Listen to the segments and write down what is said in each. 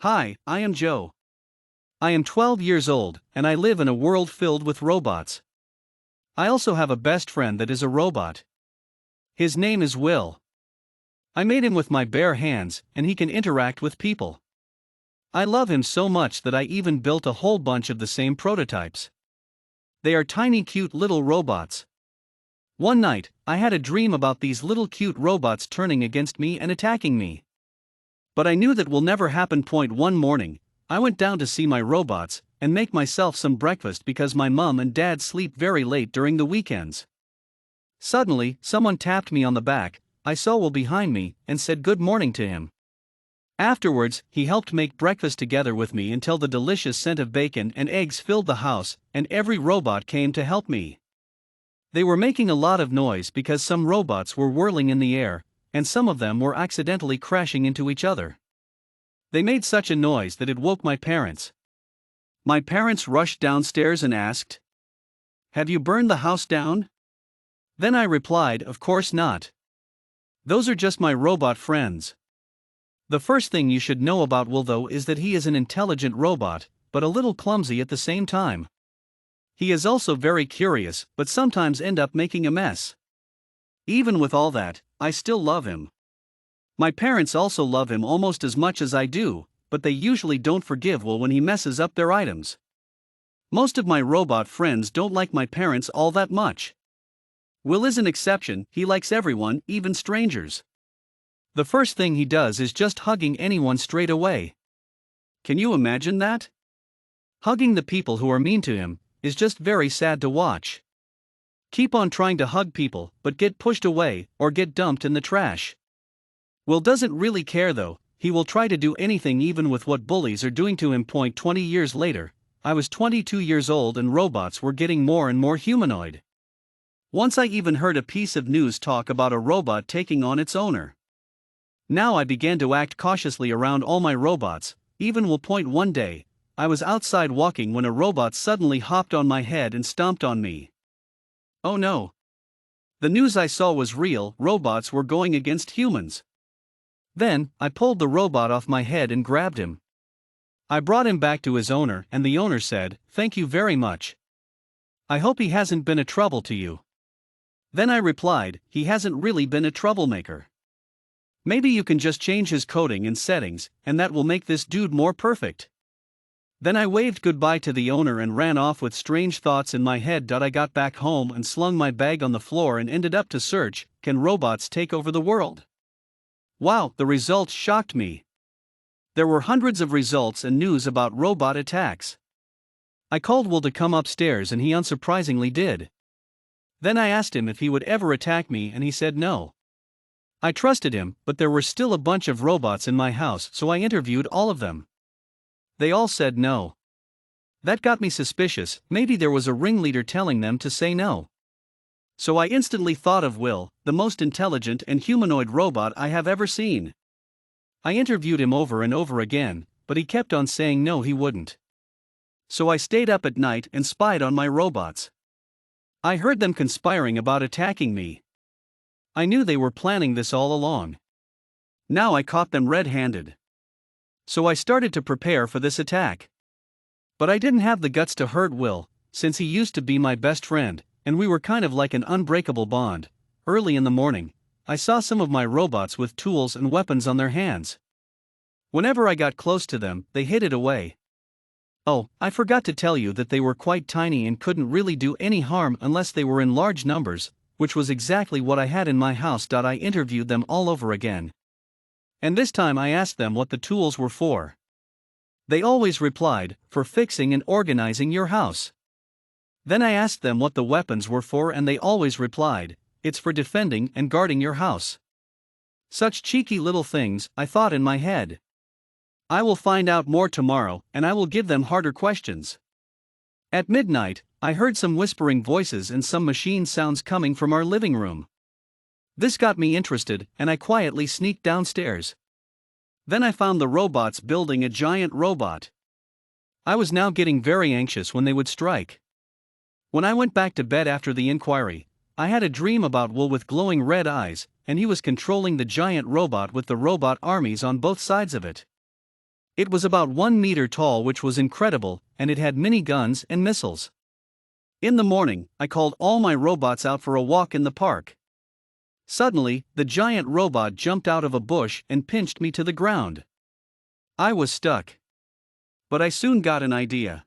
Hi, I am Joe. I am 12 years old, and I live in a world filled with robots. I also have a best friend that is a robot. His name is Will. I made him with my bare hands, and he can interact with people. I love him so much that I even built a whole bunch of the same prototypes. They are tiny cute little robots. One night, I had a dream about these little cute robots turning against me and attacking me. But I knew that will never happen. One morning, I went down to see my robots and make myself some breakfast because my mom and dad sleep very late during the weekends. Suddenly, someone tapped me on the back. I saw Will behind me and said good morning to him. Afterwards, he helped make breakfast together with me until the delicious scent of bacon and eggs filled the house, and every robot came to help me. They were making a lot of noise because some robots were whirling in the air, and some of them were accidentally crashing into each other. They made such a noise that it woke my parents. My parents rushed downstairs and asked, "Have you burned the house down?" Then I replied, "Of course not. Those are just my robot friends." The first thing you should know about Will, though, is that he is an intelligent robot, but a little clumsy at the same time. He is also very curious, but sometimes ends up making a mess. Even with all that, I still love him. My parents also love him almost as much as I do, but they usually don't forgive Will when he messes up their items. Most of my robot friends don't like my parents all that much. Will is an exception. He likes everyone, even strangers. The first thing he does is just hugging anyone straight away. Can you imagine that? Hugging the people who are mean to him is just very sad to watch. Keep on trying to hug people, but get pushed away or get dumped in the trash. Will doesn't really care though. He will try to do anything even with what bullies are doing to him. 20 years later, I was 22 years old and robots were getting more and more humanoid. Once I even heard a piece of news talk about a robot taking on its owner. Now I began to act cautiously around all my robots, even Will. One day, I was outside walking when a robot suddenly hopped on my head and stomped on me. Oh no! The news I saw was real. Robots were going against humans. Then, I pulled the robot off my head and grabbed him. I brought him back to his owner, and the owner said, "Thank you very much. I hope he hasn't been a trouble to you." Then I replied, "He hasn't really been a troublemaker. Maybe you can just change his coding and settings, and that will make this dude more perfect." Then I waved goodbye to the owner and ran off with strange thoughts in my head. I got back home and slung my bag on the floor and ended up to search, "Can robots take over the world?" Wow, the results shocked me. There were hundreds of results and news about robot attacks. I called Will to come upstairs and he unsurprisingly did. Then I asked him if he would ever attack me and he said no. I trusted him, but there were still a bunch of robots in my house, so I interviewed all of them. They all said no. That got me suspicious. Maybe there was a ringleader telling them to say no. So I instantly thought of Will, the most intelligent and humanoid robot I have ever seen. I interviewed him over and over again, but he kept on saying no, he wouldn't. So I stayed up at night and spied on my robots. I heard them conspiring about attacking me. I knew they were planning this all along. Now I caught them red-handed. So I started to prepare for this attack. But I didn't have the guts to hurt Will, since he used to be my best friend, and we were kind of like an unbreakable bond. Early in the morning, I saw some of my robots with tools and weapons on their hands. Whenever I got close to them, they hid it away. Oh, I forgot to tell you that they were quite tiny and couldn't really do any harm unless they were in large numbers, which was exactly what I had in my house. I interviewed them all over again. And this time I asked them what the tools were for. They always replied, "For fixing and organizing your house." Then I asked them what the weapons were for and they always replied, "It's for defending and guarding your house." Such cheeky little things, I thought in my head. I will find out more tomorrow, and I will give them harder questions. At midnight, I heard some whispering voices and some machine sounds coming from our living room. This got me interested, and I quietly sneaked downstairs. Then I found the robots building a giant robot. I was now getting very anxious when they would strike. When I went back to bed after the inquiry, I had a dream about Will with glowing red eyes, and he was controlling the giant robot with the robot armies on both sides of it. It was about 1 meter tall, which was incredible, and it had mini guns and missiles. In the morning, I called all my robots out for a walk in the park. Suddenly, the giant robot jumped out of a bush and pinched me to the ground. I was stuck. But I soon got an idea.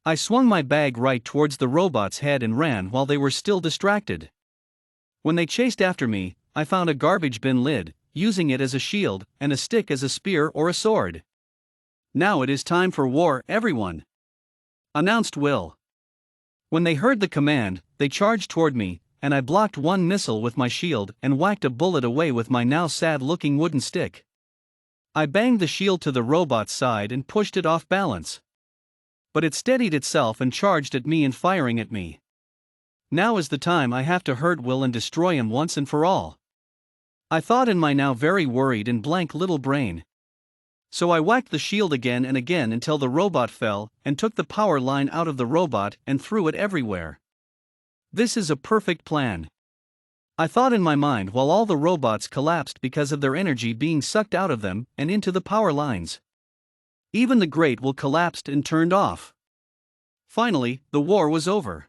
I swung my bag right towards the robot's head and ran while they were still distracted. When they chased after me, I found a garbage bin lid, using it as a shield, and a stick as a spear or a sword. "Now it is time for war, everyone," announced Will. When they heard the command, they charged toward me, and I blocked one missile with my shield and whacked a bullet away with my now sad-looking wooden stick. I banged the shield to the robot's side and pushed it off balance. But it steadied itself and charged at me and firing at me. Now is the time I have to hurt Will and destroy him once and for all, I thought in my now very worried and blank little brain. So I whacked the shield again and again until the robot fell, and took the power line out of the robot and threw it everywhere. This is a perfect plan, I thought in my mind, while all the robots collapsed because of their energy being sucked out of them and into the power lines. Even the Great Will collapsed and turned off. Finally, the war was over.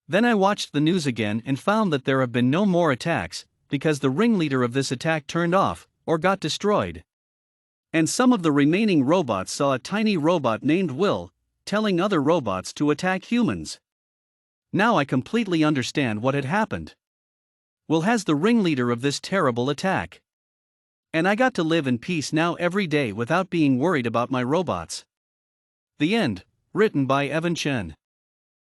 Then I watched the news again and found that there have been no more attacks, because the ringleader of this attack turned off, or got destroyed. And some of the remaining robots saw a tiny robot named Will, telling other robots to attack humans. Now I completely understand what had happened. Will has the ringleader of this terrible attack. And I got to live in peace now every day without being worried about my robots. The end, written by Evan Chen.